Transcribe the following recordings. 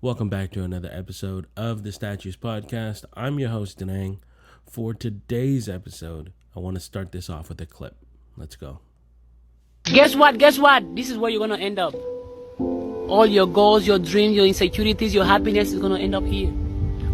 Welcome back to another episode of the Statues Podcast. I'm your host, Danang. For today's episode, I want to start this off with a clip. Let's go. Guess what? This is where you're going to end up. All your goals, your dreams, your insecurities, your happiness is going to end up here.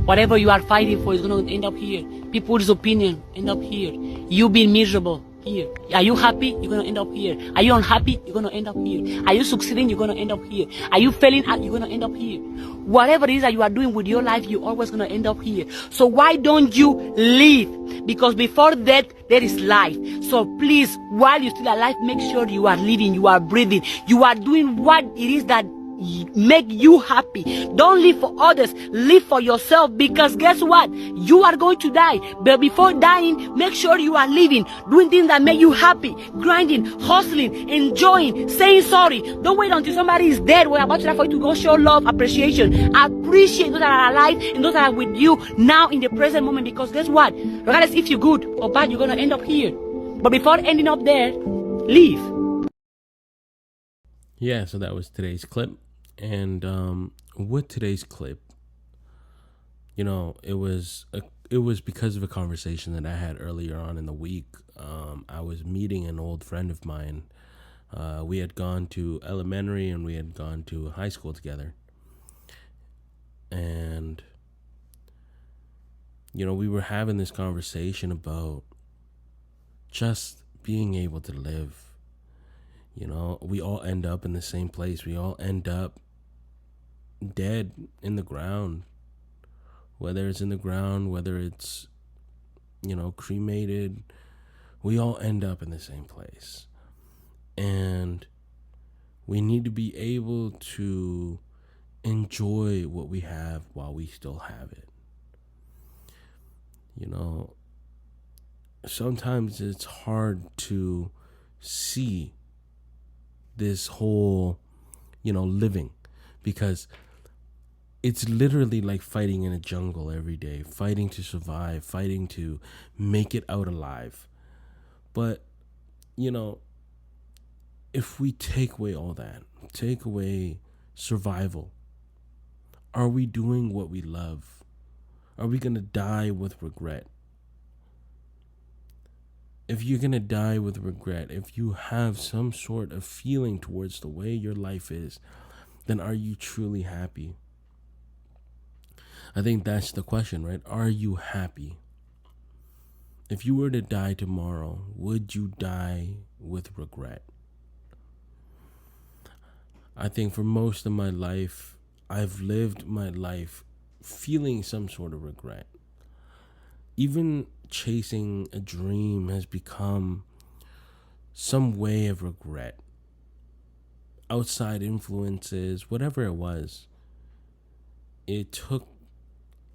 Whatever you are fighting for is going to end up here. People's opinion end up here. You being miserable here. Are you happy? You're going to end up here. Are you unhappy? You're going to end up here. Are you succeeding? You're going to end up here. Are you failing out? You're going to end up here. Whatever it is that you are doing with your life, you're always going to end up here. So why don't you live? Because before death, there is life. So please, while you're still alive, make sure you are living, you are breathing, you are doing what it is that make you happy. Don't live for others, live for yourself, because guess what? You are going to die. But before dying, make sure you are living, doing things that make you happy, grinding, hustling, enjoying, saying sorry. Don't wait until somebody is dead. We're about to die for you to go show love, appreciation. Appreciate those that are alive and those that are with you now in the present moment, because guess what? Regardless if you're good or bad, you're going to end up here. But before ending up there, leave. Yeah, so that was today's clip. And with today's clip, it was because of a conversation that I had earlier on in the week. I was meeting an old friend of mine. We had gone to elementary and we had gone to high school together. And, we were having this conversation about just being able to live. We all end up in the same place. We all end up dead in the ground, whether it's in the ground, whether it's, cremated. We all end up in the same place. And we need to be able to enjoy what we have while we still have it. Sometimes it's hard to see this whole, living, because it's literally like fighting in a jungle every day, fighting to survive, fighting to make it out alive. But, if we take away all that, take away survival, are we doing what we love? Are we going to die with regret? If you're going to die with regret, if you have some sort of feeling towards the way your life is, then are you truly happy? I think that's the question, right? Are you happy? If you were to die tomorrow, would you die with regret? I think for most of my life, I've lived my life feeling some sort of regret. Even chasing a dream has become some way of regret. Outside influences, whatever it was, it took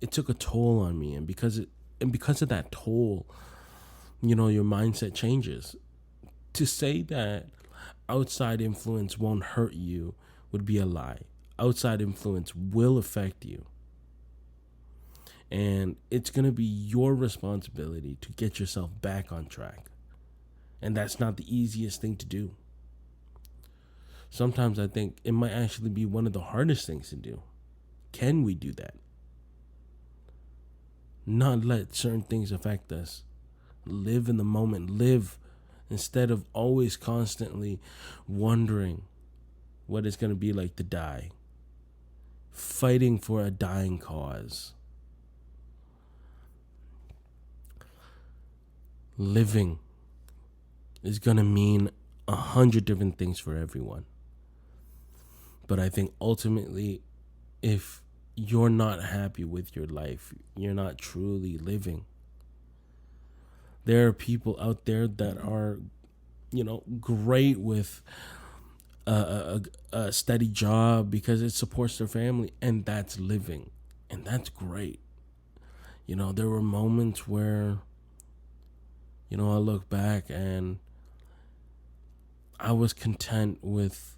a toll on me, and because of that toll, your mindset changes. To say that outside influence won't hurt you would be a lie. Outside influence will affect you. And it's going to be your responsibility to get yourself back on track. And that's not the easiest thing to do. Sometimes I think it might actually be one of the hardest things to do. Can we do that? Not let certain things affect us. Live in the moment. Live instead of always constantly wondering what it's going to be like to die. Fighting for a dying cause. Living is going to mean 100 different things for everyone. But I think ultimately, if you're not happy with your life, you're not truly living. There are people out there that are, great with a steady job because it supports their family, and that's living, and that's great. There were moments where, I look back and I was content with,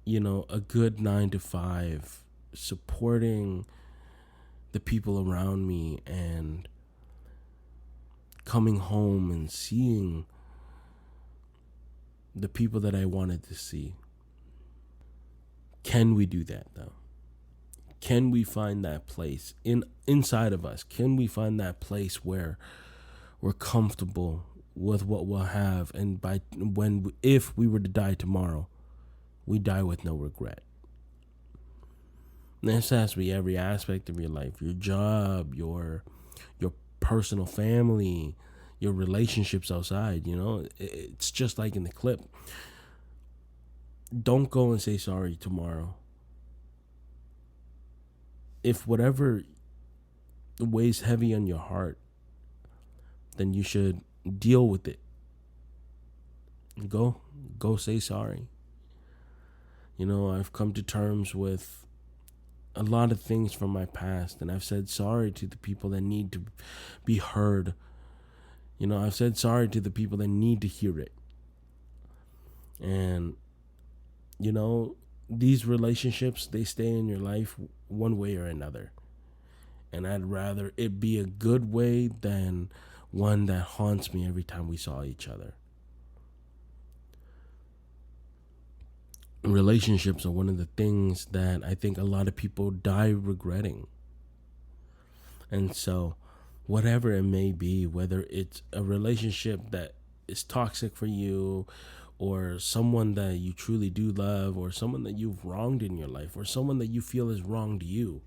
a good 9-to-5, supporting the people around me and coming home and seeing the people that I wanted to see. Can we do that though? Can we find that place inside of us? Can we find that place where we're comfortable with what we'll have, and if we were to die tomorrow, we die with no regret? And this has to be every aspect of your life: your job, your personal family, your relationships outside. It's just like in the clip. Don't go and say sorry tomorrow. If whatever weighs heavy on your heart, then you should deal with it. Go say sorry. I've come to terms with a lot of things from my past, and I've said sorry to the people that need to be heard. I've said sorry to the people that need to hear it. And these relationships, they stay in your life one way or another. And I'd rather it be a good way than one that haunts me every time we saw each other. Relationships are one of the things that I think a lot of people die regretting. And so, whatever it may be, whether it's a relationship that is toxic for you, or someone that you truly do love, or someone that you've wronged in your life, or someone that you feel has wronged you,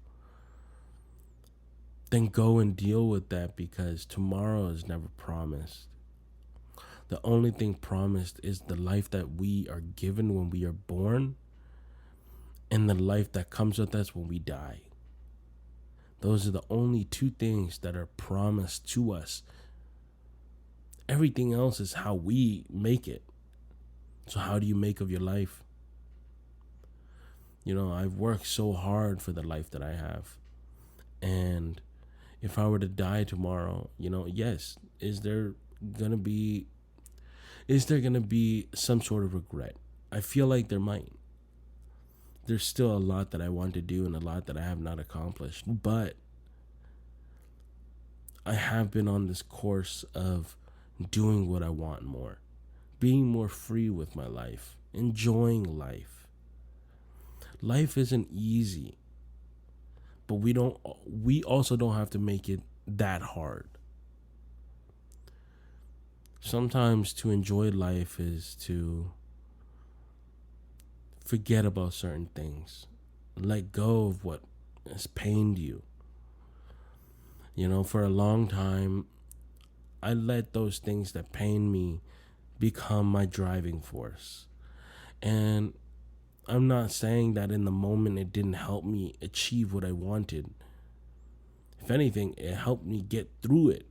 then go and deal with that, because tomorrow is never promised. The only thing promised is the life that we are given when we are born, and the life that comes with us when we die. Those are the only two things that are promised to us. Everything else is how we make it. So how do you make of your life? I've worked so hard for the life that I have. And if I were to die tomorrow, yes, is there gonna be some sort of regret? I feel like there might. There's still a lot that I want to do and a lot that I have not accomplished. But I have been on this course of doing what I want more, being more free with my life, enjoying life. Life isn't easy, but we also don't have to make it that hard. Sometimes to enjoy life is to forget about certain things, let go of what has pained you. For a long time, I let those things that pain me become my driving force. And I'm not saying that in the moment it didn't help me achieve what I wanted. If anything, it helped me get through it.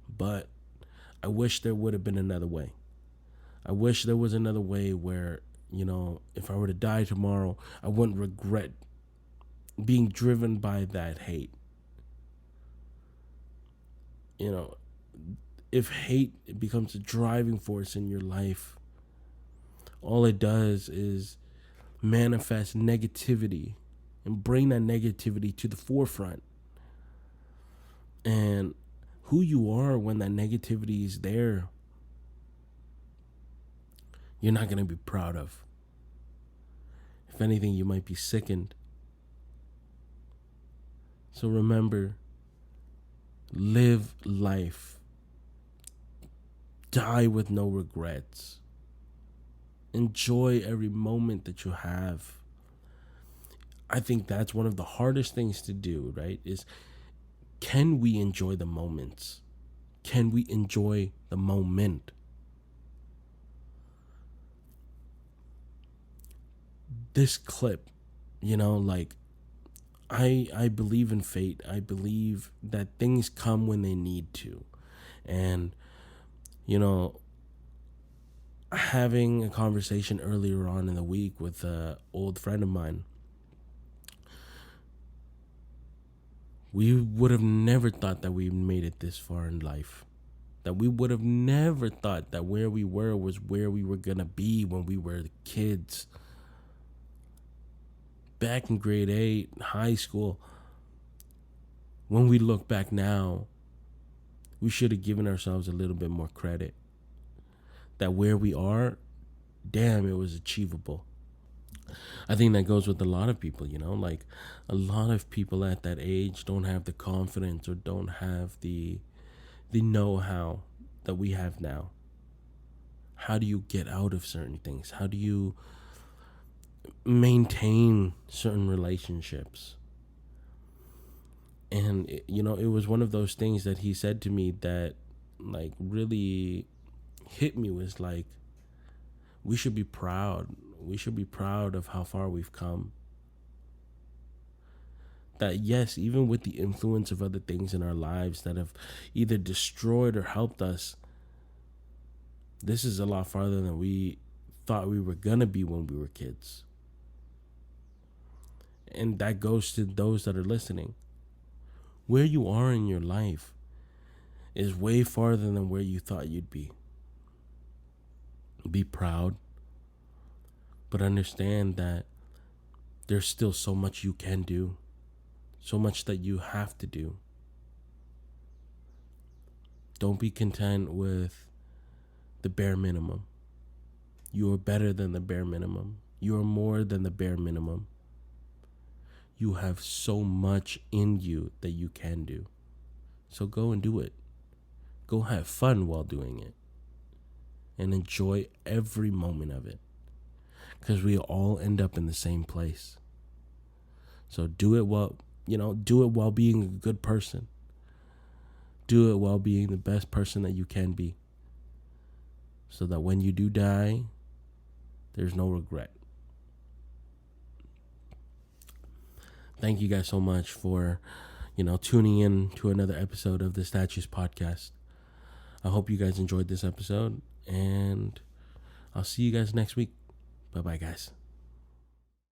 But I wish there would have been another way. I wish there was another way where, if I were to die tomorrow, I wouldn't regret being driven by that hate. If hate becomes a driving force in your life, all it does is manifest negativity and bring that negativity to the forefront. And who you are when that negativity is there, you're not going to be proud of. If anything, you might be sickened. So remember, live life. Die with no regrets. Enjoy every moment that you have. I think that's one of the hardest things to do, right? Is, can we enjoy the moments? Can we enjoy the moment? This clip, I believe in fate. I believe that things come when they need to. And, having a conversation earlier on in the week with an old friend of mine, we would have never thought that we made it this far in life. That we would have never thought that where we were was where we were going to be when we were kids. Back in grade 8, high school. When we look back now, we should have given ourselves a little bit more credit. That where we are, damn, it was achievable. I think that goes with a lot of people, like a lot of people at that age don't have the confidence or don't have the know-how that we have now. How do you get out of certain things? How do you maintain certain relationships? And it was one of those things that he said to me that like really hit me, was like, we should be proud. We should be proud of how far we've come. That yes, even with the influence of other things in our lives that have either destroyed or helped us, this is a lot farther than we thought we were gonna be when we were kids. And that goes to those that are listening. Where you are in your life is way farther than where you thought you'd be. Be proud, but understand that there's still so much you can do, so much that you have to do. Don't be content with the bare minimum. You are better than the bare minimum. You are more than the bare minimum. You have so much in you that you can do. So go and do it. Go have fun while doing it. And enjoy every moment of it. Because we all end up in the same place. So do it while being a good person. Do it while being the best person that you can be. So that when you do die, there's no regret. Thank you guys so much for, tuning in to another episode of the Statues Podcast. I hope you guys enjoyed this episode, and I'll see you guys next week. Bye-bye, guys.